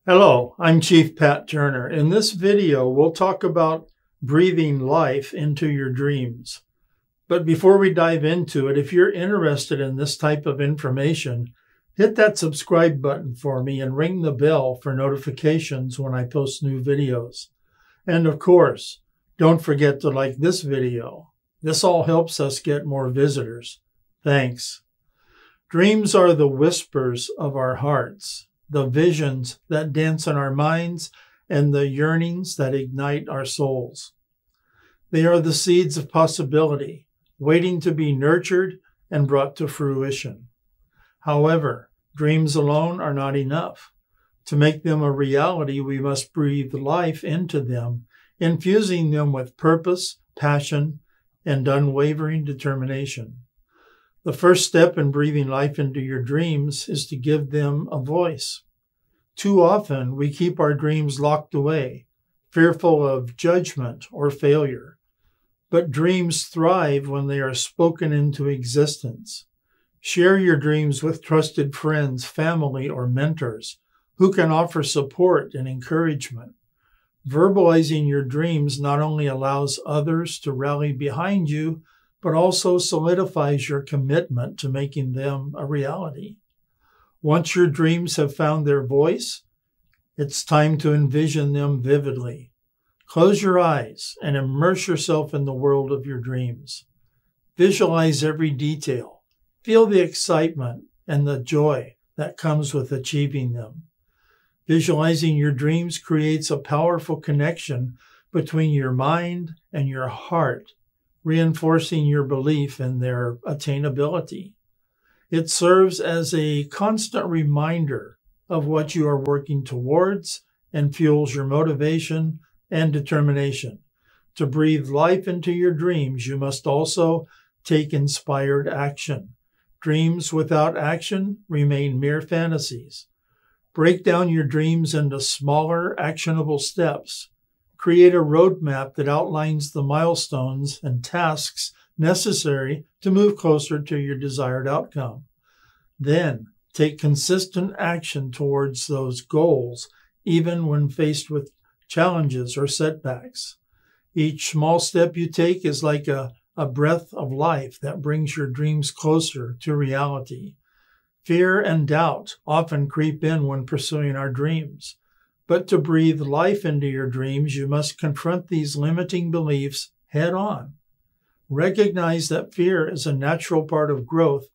Hello, I'm Chief Pat Turner. In this video, we'll talk about breathing life into your dreams. But before we dive into it, if you're interested in this type of information, hit that subscribe button for me and ring the bell for notifications when I post new videos. And of course, don't forget to like this video. This all helps us get more visitors. Thanks. Dreams are the whispers of our hearts, the visions that dance in our minds, and the yearnings that ignite our souls. They are the seeds of possibility, waiting to be nurtured and brought to fruition. However, dreams alone are not enough. To make them a reality, we must breathe life into them, infusing them with purpose, passion, and unwavering determination. The first step in breathing life into your dreams is to give them a voice. Too often, we keep our dreams locked away, fearful of judgment or failure. But dreams thrive when they are spoken into existence. Share your dreams with trusted friends, family, or mentors who can offer support and encouragement. Verbalizing your dreams not only allows others to rally behind you, but also solidifies your commitment to making them a reality. Once your dreams have found their voice, it's time to envision them vividly. Close your eyes and immerse yourself in the world of your dreams. Visualize every detail. Feel the excitement and the joy that comes with achieving them. Visualizing your dreams creates a powerful connection between your mind and your heart, reinforcing your belief in their attainability. It serves as a constant reminder of what you are working towards and fuels your motivation and determination. To breathe life into your dreams, you must also take inspired action. Dreams without action remain mere fantasies. Break down your dreams into smaller, actionable steps. Create a roadmap that outlines the milestones and tasks necessary to move closer to your desired outcome. Then, take consistent action towards those goals, even when faced with challenges or setbacks. Each small step you take is like a breath of life that brings your dreams closer to reality. Fear and doubt often creep in when pursuing our dreams. But to breathe life into your dreams, you must confront these limiting beliefs head on. Recognize that fear is a natural part of growth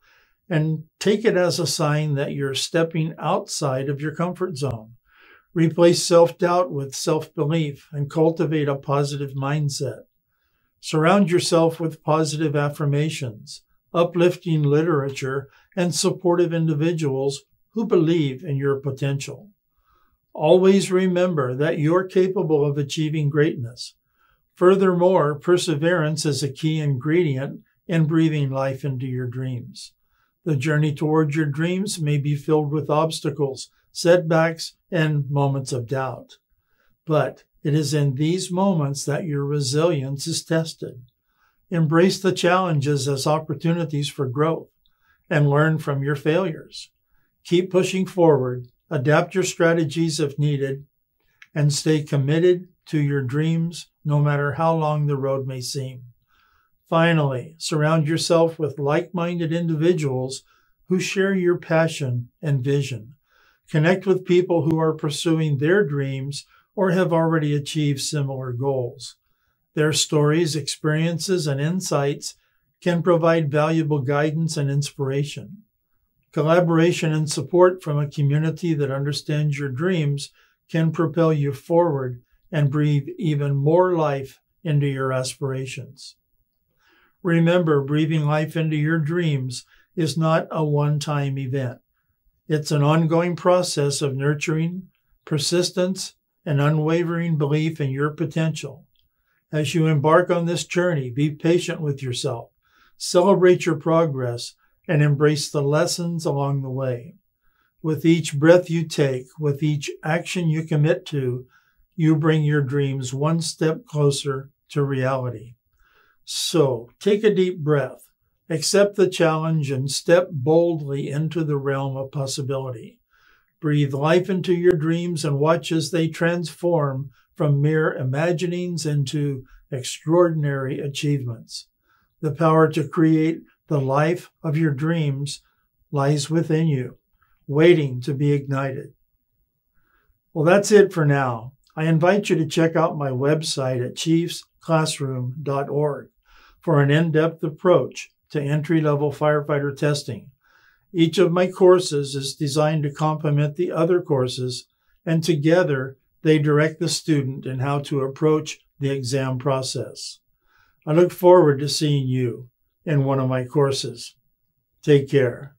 and take it as a sign that you're stepping outside of your comfort zone. Replace self-doubt with self-belief and cultivate a positive mindset. Surround yourself with positive affirmations, uplifting literature, and supportive individuals who believe in your potential. Always remember that you're capable of achieving greatness. Furthermore, perseverance is a key ingredient in breathing life into your dreams. The journey towards your dreams may be filled with obstacles, setbacks, and moments of doubt. But it is in these moments that your resilience is tested. Embrace the challenges as opportunities for growth and learn from your failures. Keep pushing forward. Adapt your strategies if needed, and stay committed to your dreams no matter how long the road may seem. Finally, surround yourself with like-minded individuals who share your passion and vision. Connect with people who are pursuing their dreams or have already achieved similar goals. Their stories, experiences, and insights can provide valuable guidance and inspiration. Collaboration and support from a community that understands your dreams can propel you forward and breathe even more life into your aspirations. Remember, breathing life into your dreams is not a one-time event. It's an ongoing process of nurturing, persistence, and unwavering belief in your potential. As you embark on this journey, be patient with yourself, celebrate your progress, and embrace the lessons along the way. With each breath you take, with each action you commit to, you bring your dreams one step closer to reality. So, take a deep breath, accept the challenge, and step boldly into the realm of possibility. Breathe life into your dreams and watch as they transform from mere imaginings into extraordinary achievements. The power to create the life of your dreams lies within you, waiting to be ignited. Well, that's it for now. I invite you to check out my website at chiefsclassroom.org for an in-depth approach to entry-level firefighter testing. Each of my courses is designed to complement the other courses, and together they direct the student in how to approach the exam process. I look forward to seeing you in one of my courses. Take care.